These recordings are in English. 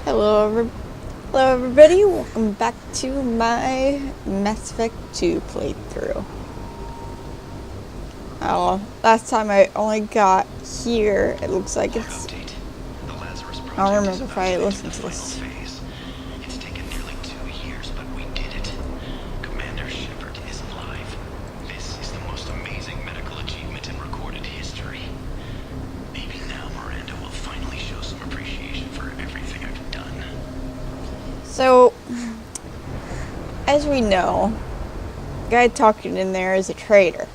Hello everybody, welcome back to my Mass Effect 2 playthrough. Last time I only got here, it looks like it's... I don't remember if I listened to this. It's taken nearly 2 years, but we did it. Commander Shepard is alive. This is the most amazing medical achievement in recorded history. Maybe now Miranda will finally show some appreciation for everything I've done. So, as we know, the guy talking in there is a traitor.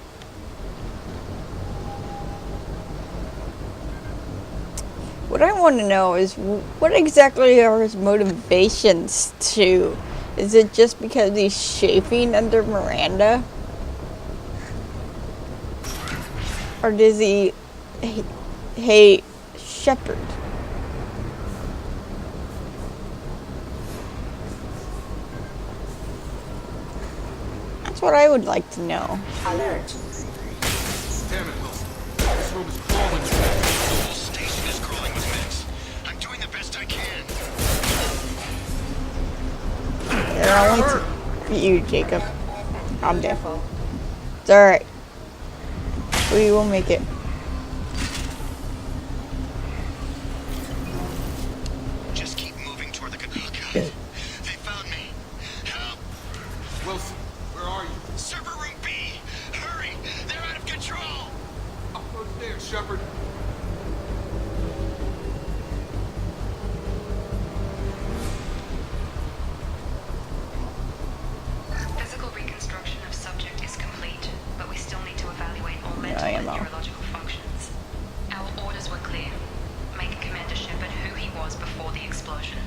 What I want to know is, what exactly are his motivations to? Is it just because he's chafing under Miranda? Or does he hate Shepard? That's what I would like to know. Alert. Damn it, Wilson. This room is crawling with mechs. The whole station is crawling with mechs. I'm doing the best I can. They're only for you, Jacob. I'm dead. It's alright. We will make it. Just keep moving toward the... Oh, God. They found me. Help! Wilson, where are you? Server room B! Hurry! They're out of control! Up those stairs, Shepard. Physical reconstruction of subject is complete, but we still need to evaluate all mental I and know. neurological functions. Our orders were clear. Make Commander Shepard who he was before the explosion.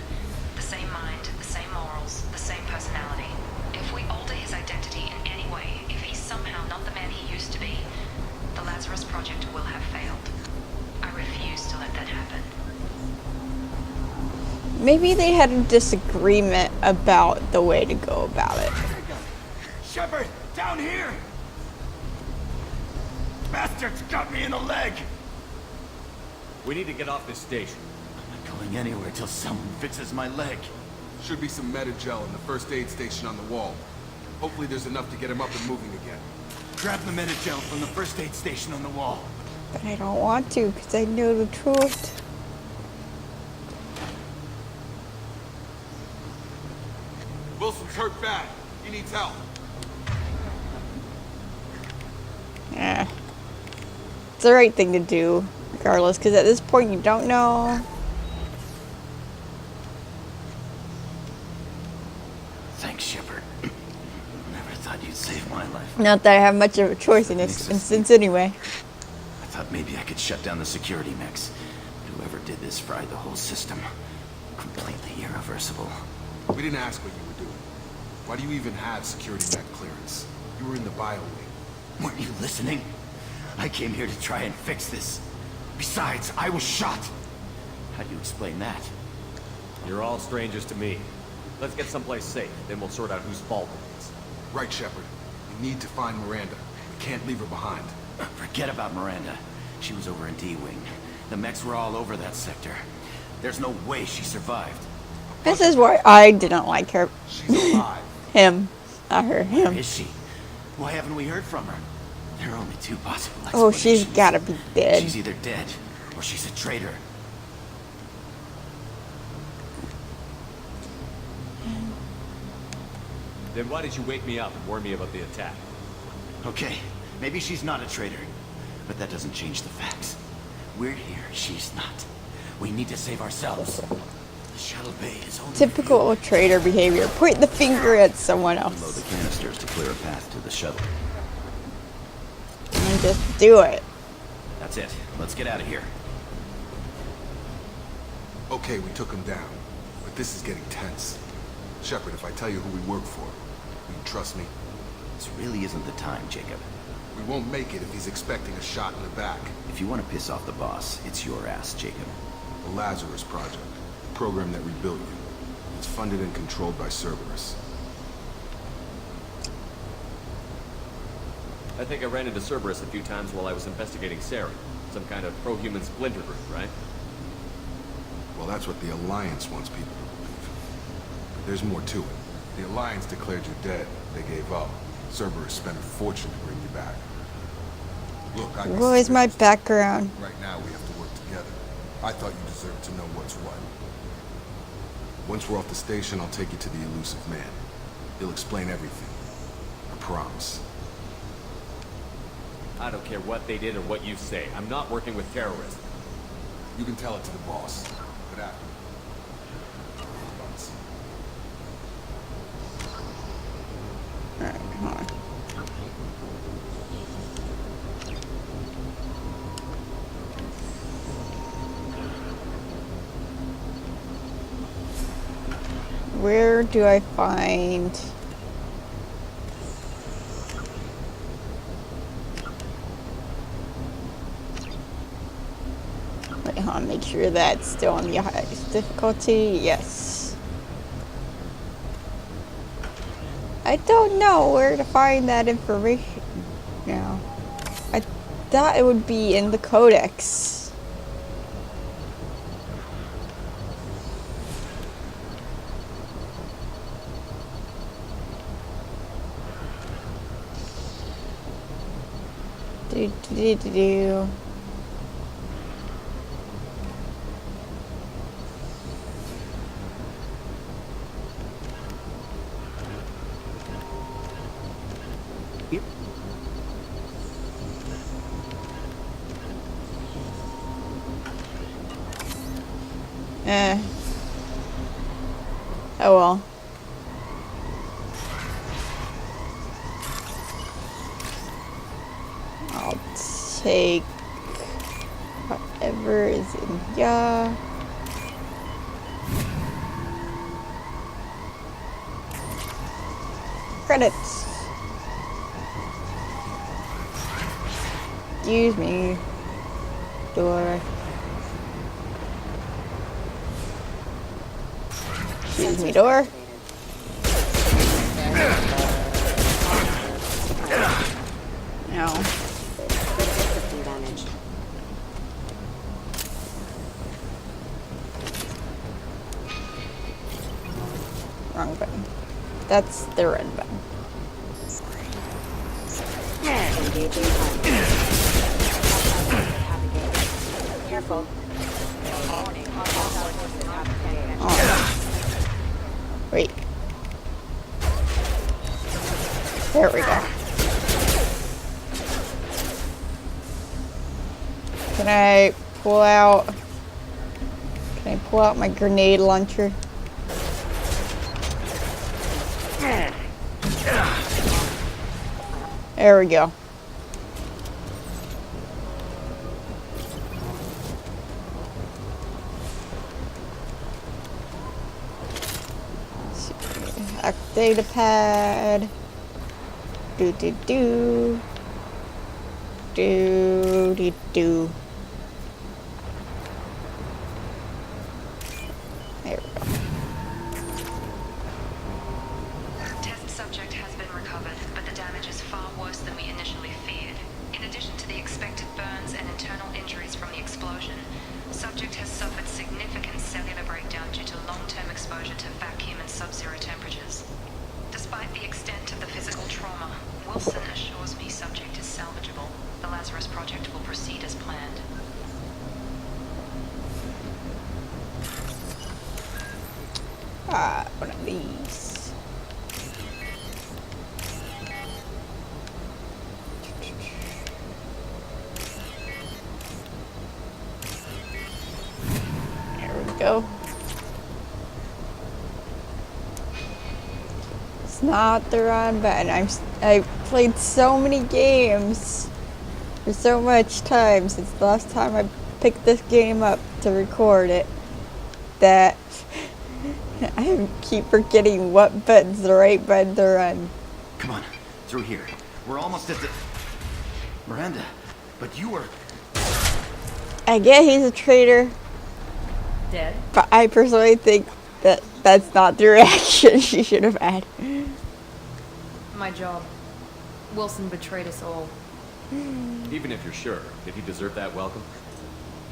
The same mind, the same morals, the same personality. If we alter his identity in any way, if he's somehow not the man he used to be, the Lazarus Project will have failed. I refuse to let that happen. Maybe they had a disagreement about the way to go about it. Shepard, down here! Bastards got me in the leg! We need to get off this station. I'm not going anywhere till someone fixes my leg. Should be some Medi-gel in the first aid station on the wall. Hopefully there's enough to get him up and moving again. Grab the Medi-gel from the first aid station on the wall. But I don't want to because I know the truth. Wilson's hurt bad. He needs help. Yeah. It's the right thing to do, regardless, because at this point you don't know. Thanks, Shepard. Never thought you'd save my life. Not that I have much of a choice in this instance anyway. I thought maybe I could shut down the security mechs. But whoever did this fried the whole system. Completely irreversible. We didn't ask what you were doing. Why do you even have security mech clearance? You were in the bio wing. Weren't you listening? I came here to try and fix this. Besides, I was shot. How do you explain that? You're all strangers to me. Let's get someplace safe, then we'll sort out whose fault it is. Right, Shepard. We need to find Miranda. We can't leave her behind. Forget about Miranda. She was over in D-Wing. The mechs were all over that sector. There's no way she survived. This is why I didn't like her. She's alive. Him. Not her. Where Him. is she? Why haven't we heard from her? There are only two possible Oh, explanations. she's gotta be dead. She's either dead, or she's a traitor. Then why did you wake me up and warn me about the attack? Okay, maybe she's not a traitor. But that doesn't change the facts. We're here, she's not. We need to save ourselves. The shuttle bay is only Typical traitor behavior. Point the finger at someone Load else. the canisters to clear a path to the shuttle. And just do it. That's it. Let's get out of here. Okay, we took him down. But this is getting tense. Shepard, if I tell you who we work for, will you trust me? This really isn't the time, Jacob. We won't make it if he's expecting a shot in the back. If you want to piss off the boss, it's your ass, Jacob. The Lazarus Project, a program that rebuilt you. It's funded and controlled by Cerberus. I think I ran into Cerberus a few times while I was investigating Sarah. Some kind of pro-human splinter group, right? Well, that's what the Alliance wants people to believe. But there's more to it. The Alliance declared you dead. They gave up. Cerberus spent a fortune to bring you back. Look, I What is my background? Right now, we have to work together. I thought you deserved to know what's what. Once we're off the station, I'll take you to the elusive man. He'll explain everything. I promise. I don't care what they did or what you say. I'm not working with terrorists. You can tell it to the boss. But after. Alright, come on. Where do I find... Wait, hold on, make sure that's still on the highest difficulty. Yes. I don't know where to find that information now. I thought it would be in the codex. Do. Yep. Oh well. I'll take whatever is in here. Credits. Excuse me. Door. Excuse me, door. No. System damage. Wrong button. That's the red button. Engaging target. Careful. Oh. Wait. There we go. Can I pull out my grenade launcher? There we go. Active data pad. Do. There we go. Test subject has been recovered, but the damage is far worse than we initially feared. In addition to the expected burns and internal injuries from the explosion, subject has suffered significant cellular breakdown due to long-term exposure to vacuum and sub-zero temperatures. Despite the extent of the physical trauma, Wilson assures me subject is salvageable. The Lazarus Project will proceed as planned. One of these. There we go. It's not the run button. I played so many games for so much time since the last time I picked this game up to record it that I keep forgetting what button's the right button to run. Come on, through here. We're almost at the... Miranda, but you were... I get he's a traitor, Dead? but I personally think that that's not the reaction she should have had. My job. Wilson betrayed us all. Even if you're sure, did he deserve that welcome?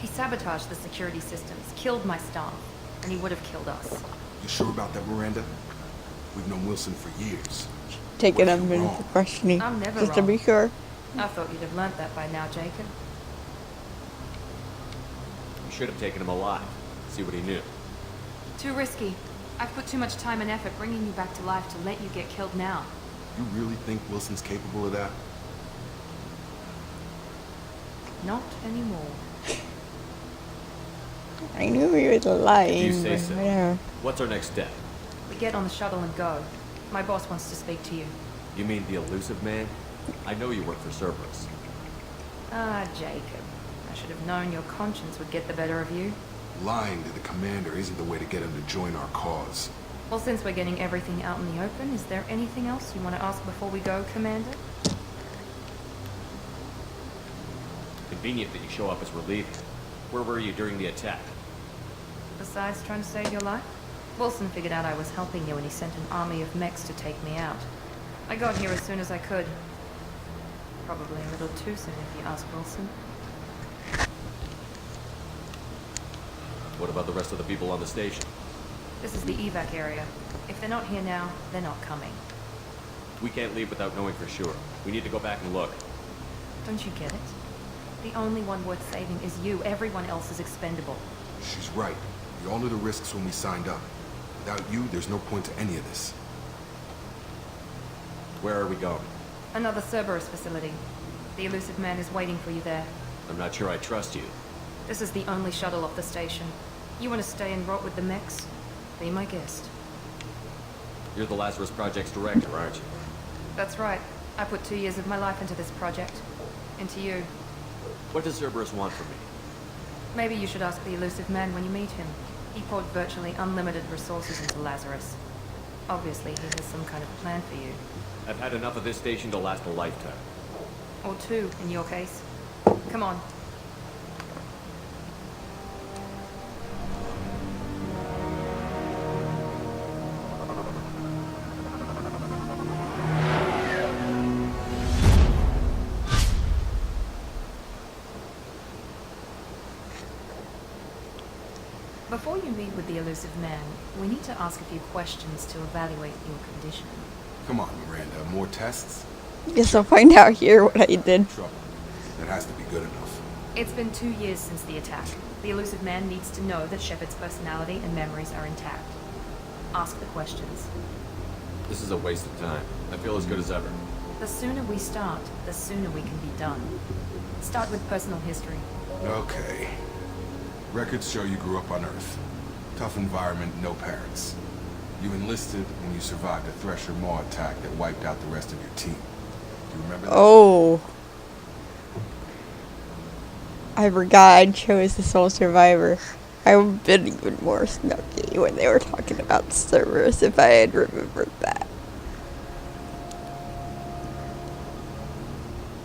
He sabotaged the security systems, killed my staff, and he would have killed us. You sure about that, Miranda? We've known Wilson for years. Taking What if him you're in wrong? for questioning. I'm never Just to wrong. be sure. I thought you'd have learnt that by now, Jacob. You should have taken him alive. See what he knew. Too risky. I've put too much time and effort bringing you back to life to let you get killed now. You really think Wilson's capable of that? Not anymore. I knew he was lying. If you say but so. whatever. What's our next step? We get on the shuttle and go. My boss wants to speak to you. You mean the elusive man? I know you work for Cerberus. Ah, Jacob. I should have known your conscience would get the better of you. Lying to the commander isn't the way to get him to join our cause. Well, since we're getting everything out in the open, is there anything else you want to ask before we go, Commander? Convenient that you show up as we're leaving. Where were you during the attack? Besides trying to save your life? Wilson figured out I was helping you and he sent an army of mechs to take me out. I got here as soon as I could. Probably a little too soon if you ask Wilson. What about the rest of the people on the station? This is the evac area. If they're not here now, they're not coming. We can't leave without knowing for sure. We need to go back and look. Don't you get it? The only one worth saving is you. Everyone else is expendable. She's right. We all knew the risks when we signed up. Without you, there's no point to any of this. Where are we going? Another Cerberus facility. The elusive man is waiting for you there. I'm not sure I trust you. This is the only shuttle off the station. You want to stay and rot with the mechs? Be my guest. You're the Lazarus Project's director, aren't you? That's right. I put 2 years of my life into this project. Into you. What does Cerberus want from me? Maybe you should ask the elusive man when you meet him. He poured virtually unlimited resources into Lazarus. Obviously, he has some kind of plan for you. I've had enough of this station to last a lifetime. Or 2, in your case. Come on. Before you meet with the elusive man, we need to ask a few questions to evaluate your condition. Come on, Miranda. More tests? Guess I'll find out here what I did. Trouble. That has to be good enough. It's been 2 years since the attack. The elusive man needs to know that Shepard's personality and memories are intact. Ask the questions. This is a waste of time. I feel as good as ever. The sooner we start, the sooner we can be done. Start with personal history. Okay. Records show you grew up on Earth. Tough environment, no parents. You enlisted when you survived a Thresher Maw attack that wiped out the rest of your team. Do you remember that? Oh. I forgot I chose the sole survivor. I would have been even more snooky when they were talking about Cerberus if I had remembered that.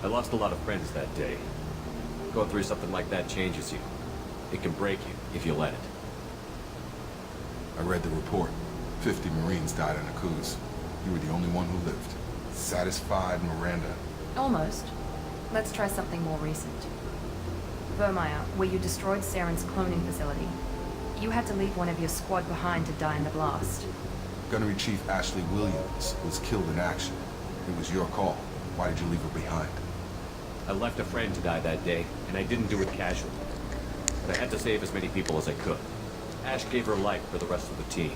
I lost a lot of friends that day. Going through something like that changes you. It can break you if you let it. I read the report. 50 Marines died on a cruise. You were the only one who lived. Satisfied, Miranda? Almost. Let's try something more recent. Vermeer, where you destroyed Saren's cloning facility. You had to leave one of your squad behind to die in the blast. Gunnery Chief Ashley Williams was killed in action. It was your call. Why did you leave her behind? I left a friend to die that day, and I didn't do it casually. But I had to save as many people as I could. Ash gave her life for the rest of the team.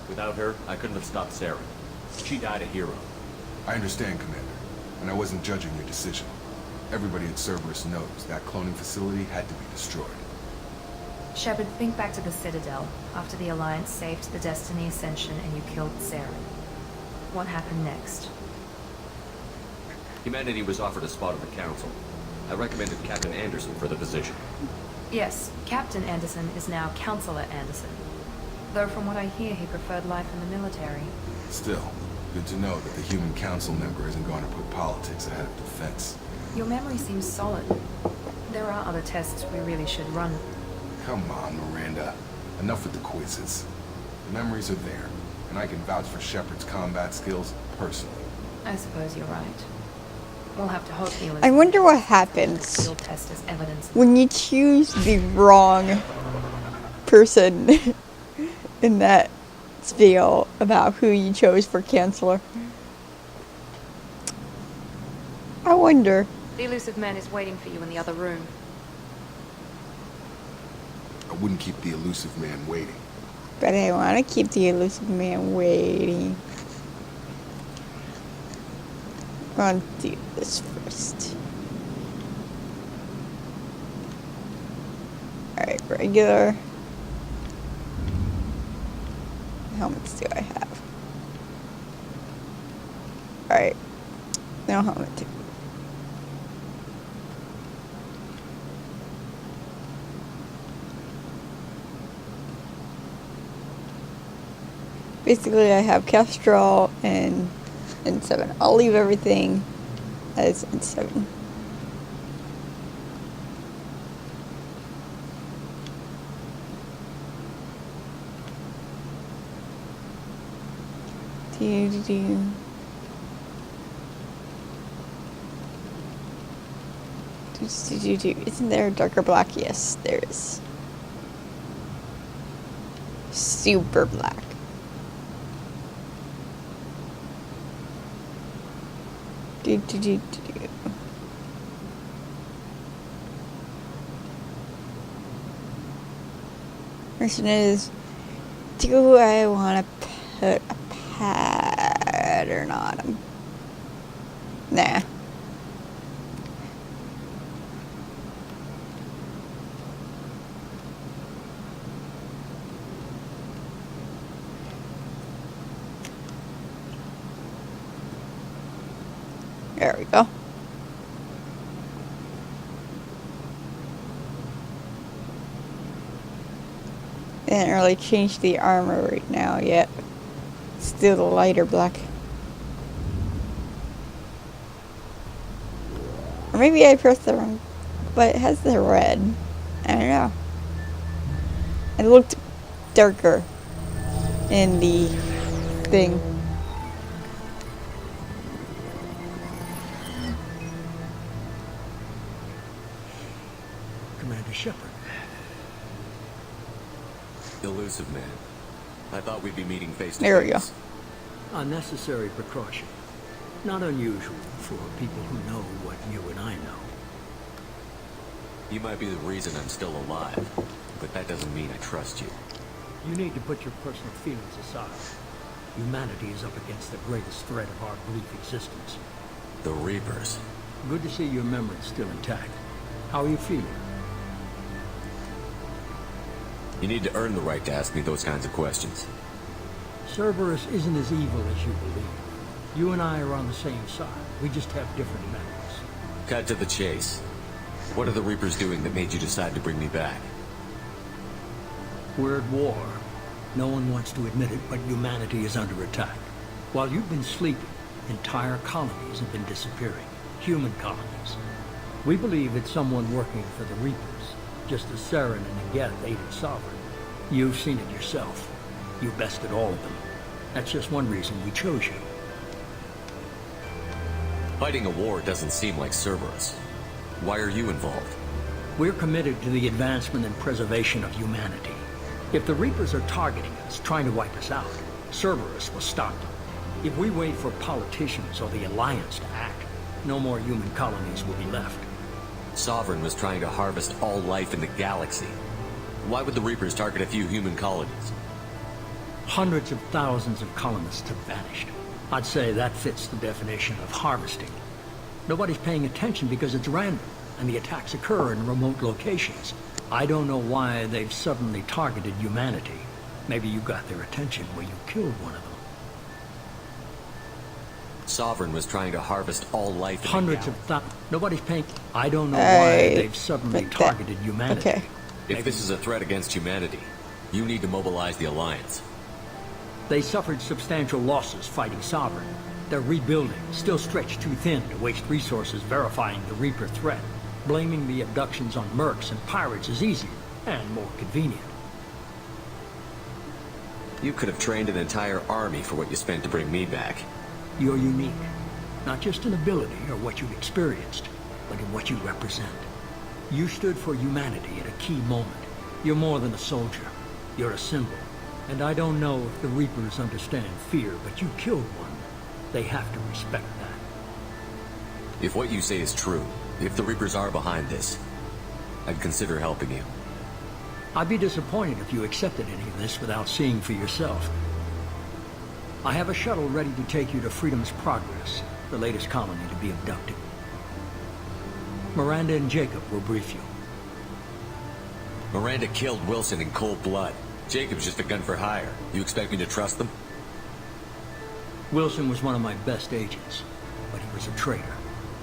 Without her, I couldn't have stopped Saren. She died a hero. I understand, Commander, and I wasn't judging your decision. Everybody at Cerberus knows that cloning facility had to be destroyed. Shepard, think back to the Citadel, after the Alliance saved the Destiny Ascension and you killed Saren. What happened next? Humanity was offered a spot on the Council. I recommended Captain Anderson for the position. Yes, Captain Anderson is now Counselor Anderson. Though from what I hear, he preferred life in the military. Still, good to know that the human council member isn't going to put politics ahead of defense. Your memory seems solid. There are other tests we really should run. Come on, Miranda. Enough with the quizzes. The memories are there, and I can vouch for Shepard's combat skills personally. I suppose you're right. We'll have to hope he was I wonder what happens field test as evidence. when you choose the wrong person in that spiel about who you chose for Chancellor. I wonder. The elusive man is waiting for you in the other room. I wouldn't keep the elusive man waiting. But I want to keep the elusive man waiting. I'm gonna do this first. Alright, regular. How helmets do I have? Alright. No helmet. Basically, I have Kestrel and N7. I'll leave everything as N7. Isn't there a darker black? Yes, there is. Super black. Question is, do I want to put a pattern on them? Nah. There we go. Didn't really change the armor right now yet. Still the lighter black. Or maybe I pressed the wrong, but it has the red. I don't know. It looked darker in the thing. Commander Shepard. Elusive man. I thought we'd be meeting face to face. There we go. Unnecessary precaution. Not unusual for people who know what you and I know. You might be the reason I'm still alive, but that doesn't mean I trust you. You need to put your personal feelings aside. Humanity is up against the greatest threat of our brief existence. The Reapers. Good to see your memory's still intact. How are you feeling? You need to earn the right to ask me those kinds of questions. Cerberus isn't as evil as you believe. You and I are on the same side. We just have different methods. Cut to the chase. What are the Reapers doing that made you decide to bring me back? We're at war. No one wants to admit it, but humanity is under attack. While you've been sleeping, entire colonies have been disappearing. Human colonies. We believe it's someone working for the Reapers, just as Saren and Geth aided Sovereign. You've seen it yourself. You bested all of them. That's just one reason we chose you. Fighting a war doesn't seem like Cerberus. Why are you involved? We're committed to the advancement and preservation of humanity. If the Reapers are targeting us, trying to wipe us out, Cerberus will stop them. If we wait for politicians or the Alliance to act, no more human colonies will be left. Sovereign was trying to harvest all life in the galaxy. Why would the Reapers target a few human colonies? Hundreds of thousands of colonists have vanished. I'd say that fits the definition of harvesting. Nobody's paying attention because it's random, and the attacks occur in remote locations. I don't know why they've suddenly targeted humanity. Maybe you got their attention when you killed one of them. Sovereign was trying to harvest all life in Hundreds the of thousands. Nobody's paying... I don't know why they've suddenly but targeted humanity. Okay. If this is a threat against humanity, you need to mobilize the Alliance. They suffered substantial losses fighting Sovereign. They're rebuilding, still stretched too thin to waste resources verifying the Reaper threat. Blaming the abductions on mercs and pirates is easier and more convenient. You could have trained an entire army for what you spent to bring me back. You're unique. Not just in ability or what you've experienced, but in what you represent. You stood for humanity at a key moment. You're more than a soldier. You're a symbol. And I don't know if the Reapers understand fear, but you killed one. They have to respect that. If what you say is true, if the Reapers are behind this, I'd consider helping you. I'd be disappointed if you accepted any of this without seeing for yourself. I have a shuttle ready to take you to Freedom's Progress, the latest colony to be abducted. Miranda and Jacob will brief you. Miranda killed Wilson in cold blood. Jacob's just a gun for hire. You expect me to trust them? Wilson was one of my best agents, but he was a traitor.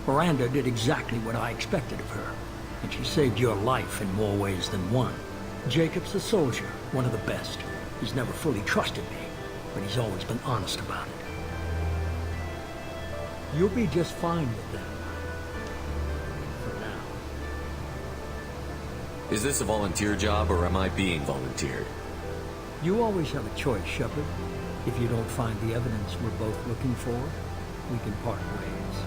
Miranda did exactly what I expected of her, and she saved your life in more ways than one. Jacob's a soldier, one of the best. He's never fully trusted me, but he's always been honest about it. You'll be just fine with them. For now. Is this a volunteer job, or am I being volunteered? You always have a choice, Shepard. If you don't find the evidence we're both looking for, we can part ways.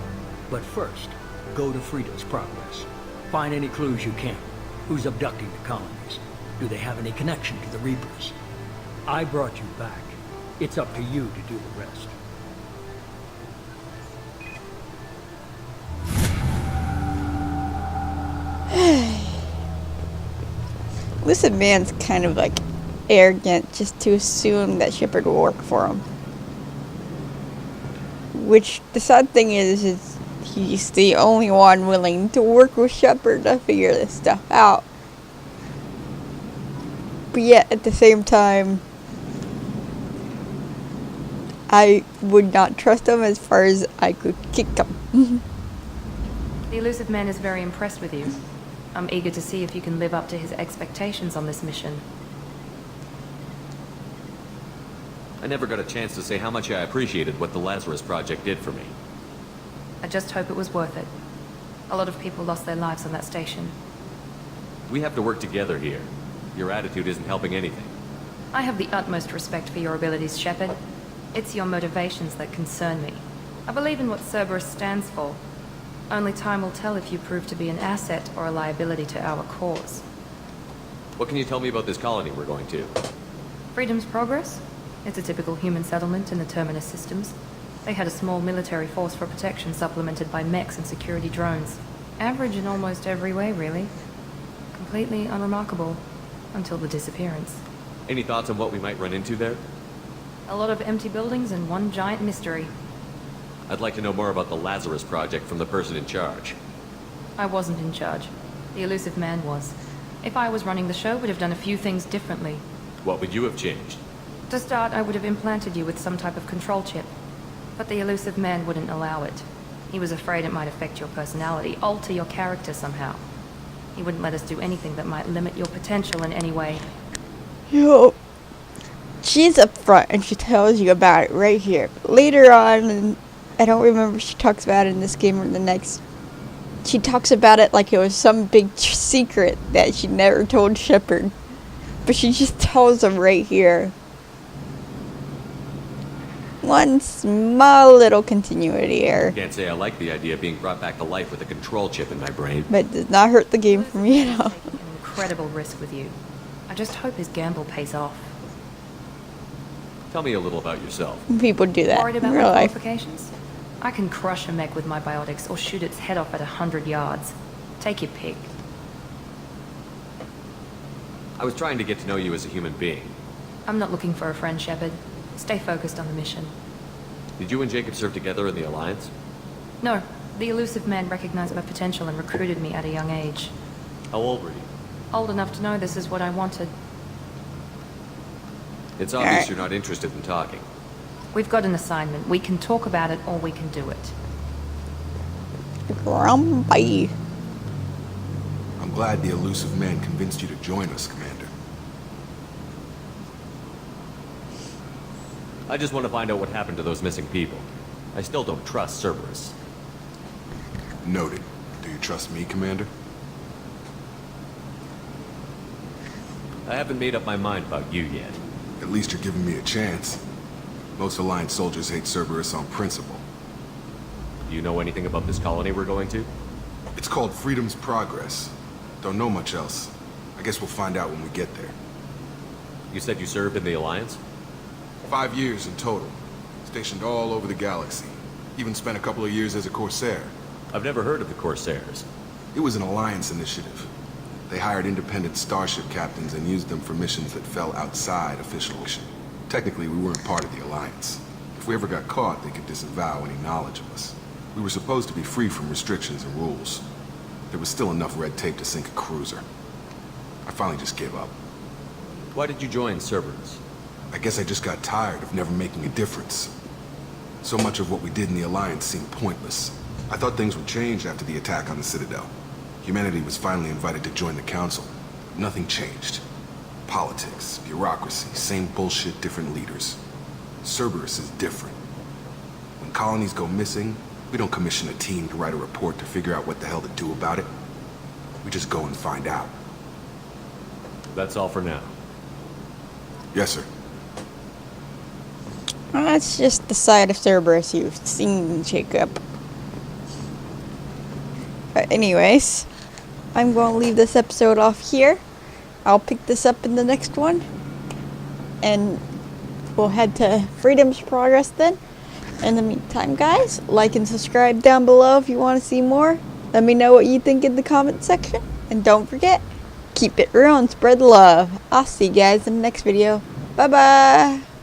But first, go to Freedom's Progress. Find any clues you can. Who's abducting the colonies? Do they have any connection to the Reapers? I brought you back. It's up to you to do the rest. Listen, man's kind of like arrogant just to assume that Shepard will work for him. Which, the sad thing is he's the only one willing to work with Shepard to figure this stuff out. But yet, at the same time, I would not trust him as far as I could kick him. The elusive man is very impressed with you. I'm eager to see if you can live up to his expectations on this mission. I never got a chance to say how much I appreciated what the Lazarus Project did for me. I just hope it was worth it. A lot of people lost their lives on that station. We have to work together here. Your attitude isn't helping anything. I have the utmost respect for your abilities, Shepard. It's your motivations that concern me. I believe in what Cerberus stands for. Only time will tell if you prove to be an asset or a liability to our cause. What can you tell me about this colony we're going to? Freedom's Progress? It's a typical human settlement in the Terminus systems. They had a small military force for protection supplemented by mechs and security drones. Average in almost every way, really. Completely unremarkable. Until the disappearance. Any thoughts on what we might run into there? A lot of empty buildings and one giant mystery. I'd like to know more about the Lazarus Project from the person in charge. I wasn't in charge. The elusive man was. If I was running the show, would have done a few things differently. What would you have changed? To start, I would have implanted you with some type of control chip. But the elusive man wouldn't allow it. He was afraid it might affect your personality, alter your character somehow. He wouldn't let us do anything that might limit your potential in any way. Yo, she's up front and she tells you about it right here. Later on, and I don't remember if she talks about it in this game or the next. She talks about it like it was some big secret that she never told Shepard. But she just tells him right here. One small little continuity error. Can't say I like the idea of being brought back to life with a control chip in my brain. But it does not hurt the game for me at all. Taking an incredible risk with you. I just hope his gamble pays off. Tell me a little about yourself. People do that Worried in about real my life. qualifications? I can crush a mech with my biotics or shoot its head off at 100 yards. Take your pick. I was trying to get to know you as a human being. I'm not looking for a friend, Shepard. Stay focused on the mission. Did you and Jacob serve together in the Alliance? No, the elusive man recognized my potential and recruited me at a young age. How old were you? Old enough to know this is what I wanted. It's obvious Alright. you're not interested in talking. We've got an assignment. We can talk about it or we can do it. Grumpy. I'm glad the elusive man convinced you to join us, Commander. I just want to find out what happened to those missing people. I still don't trust Cerberus. Noted. Do you trust me, Commander? I haven't made up my mind about you yet. At least you're giving me a chance. Most Alliance soldiers hate Cerberus on principle. Do you know anything about this colony we're going to? It's called Freedom's Progress. Don't know much else. I guess we'll find out when we get there. You said you served in the Alliance? 5 years in total. Stationed all over the galaxy. Even spent a couple of years as a Corsair. I've never heard of the Corsairs. It was an Alliance initiative. They hired independent starship captains and used them for missions that fell outside official mission. Technically, we weren't part of the Alliance. If we ever got caught, they could disavow any knowledge of us. We were supposed to be free from restrictions and rules. There was still enough red tape to sink a cruiser. I finally just gave up. Why did you join Cerberus? I guess I just got tired of never making a difference. So much of what we did in the Alliance seemed pointless. I thought things would change after the attack on the Citadel. Humanity was finally invited to join the Council. Nothing changed. Politics, bureaucracy, same bullshit, different leaders. Cerberus is different. When colonies go missing, we don't commission a team to write a report to figure out what the hell to do about it. We just go and find out. That's all for now. Yes, sir. Well, that's just the side of Cerberus you've seen, Jacob. But anyways, I'm going to leave this episode off here. I'll pick this up in the next one. And we'll head to Freedom's Progress then. In the meantime, guys, like and subscribe down below if you want to see more. Let me know what you think in the comment section. And don't forget, keep it real and spread the love. I'll see you guys in the next video. Bye-bye.